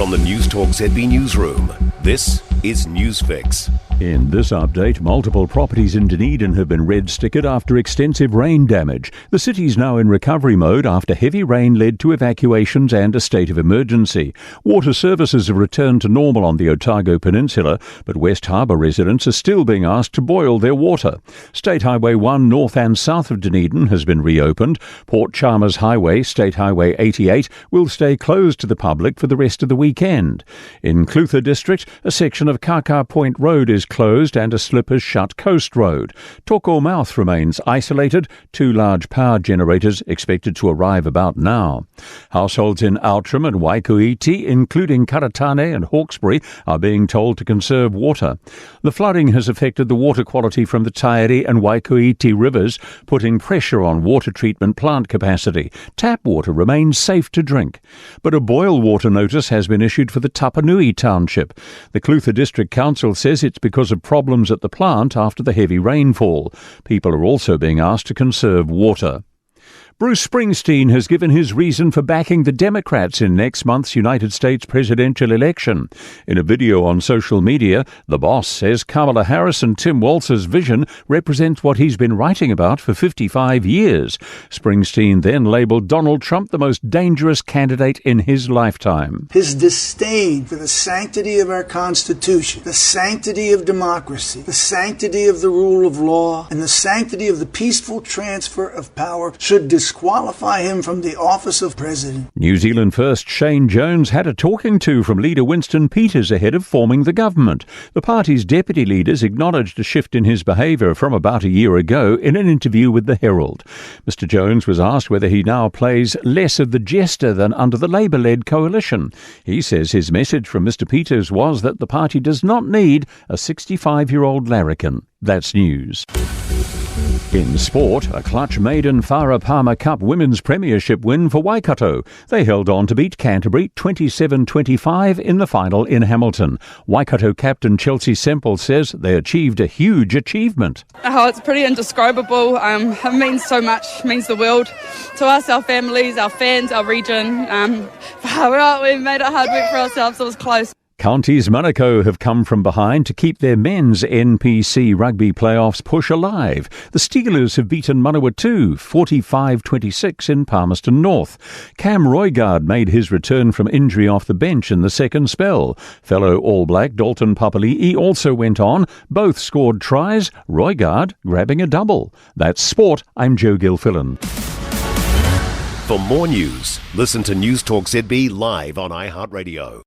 From the Newstalk ZB newsroom, this is Newsfix. In this update, multiple properties in Dunedin have been red-stickered after extensive rain damage. The city's now in recovery mode after heavy rain led to evacuations and a state of emergency. Water services have returned to normal on the Otago Peninsula, but West Harbour residents are still being asked to boil their water. State Highway 1 north and south of Dunedin has been reopened. Port Chalmers Highway, State Highway 88, will stay closed to the public for the rest of the weekend. In Clutha District, a section of Kaka Point Road is closed and a slip has shut Coast Road. Toko Mouth remains isolated. 2 large power generators expected to arrive about now. Households in Outram and Waikuiti, including Karatane and Hawkesbury, are being told to conserve water. The flooding has affected the water quality from the Tairi and Waikuiti rivers, putting pressure on water treatment plant capacity. Tap water remains safe to drink. But a boil water notice has been issued for the Tapanui township. The Clutha District Council says it's because of problems at the plant after the heavy rainfall. People are also being asked to conserve water. Bruce Springsteen has given his reason for backing the Democrats in next month's United States presidential election. In a video on social media, the boss says Kamala Harris and Tim Walz's vision represents what he's been writing about for 55 years. Springsteen then labelled Donald Trump the most dangerous candidate in his lifetime. His disdain for the sanctity of our Constitution, the sanctity of democracy, the sanctity of the rule of law, and the sanctity of the peaceful transfer of power should disqualify him from the office of president. New Zealand first Shane Jones had a talking to from leader Winston Peters ahead of forming the government. The party's deputy leaders acknowledged a shift in his behaviour from about a year ago in an interview with the Herald. Mr Jones was asked whether he now plays less of the jester than under the Labour-led coalition. He says his message from Mr Peters was that the party does not need a 65-year-old larrikin. That's news. In sport, a clutch maiden Farah Palmer Cup Women's Premiership win for Waikato. They held on to beat Canterbury 27-25 in the final in Hamilton. Waikato captain Chelsea Semple says they achieved a huge achievement. Oh, it's pretty indescribable. It means so much, it means the world to us, our families, our fans, our region. We made it hard work for ourselves, it was close. Counties Manukau have come from behind to keep their men's NPC rugby playoffs push alive. The Steelers have beaten Manawatu 45-26 in Palmerston North. Cam Roigard made his return from injury off the bench in the second spell. Fellow All Black Dalton Papali'i also went on. Both scored tries, Roigard grabbing a double. That's sport. I'm Joe Gilfillan. For more news, listen to Newstalk ZB live on iHeartRadio.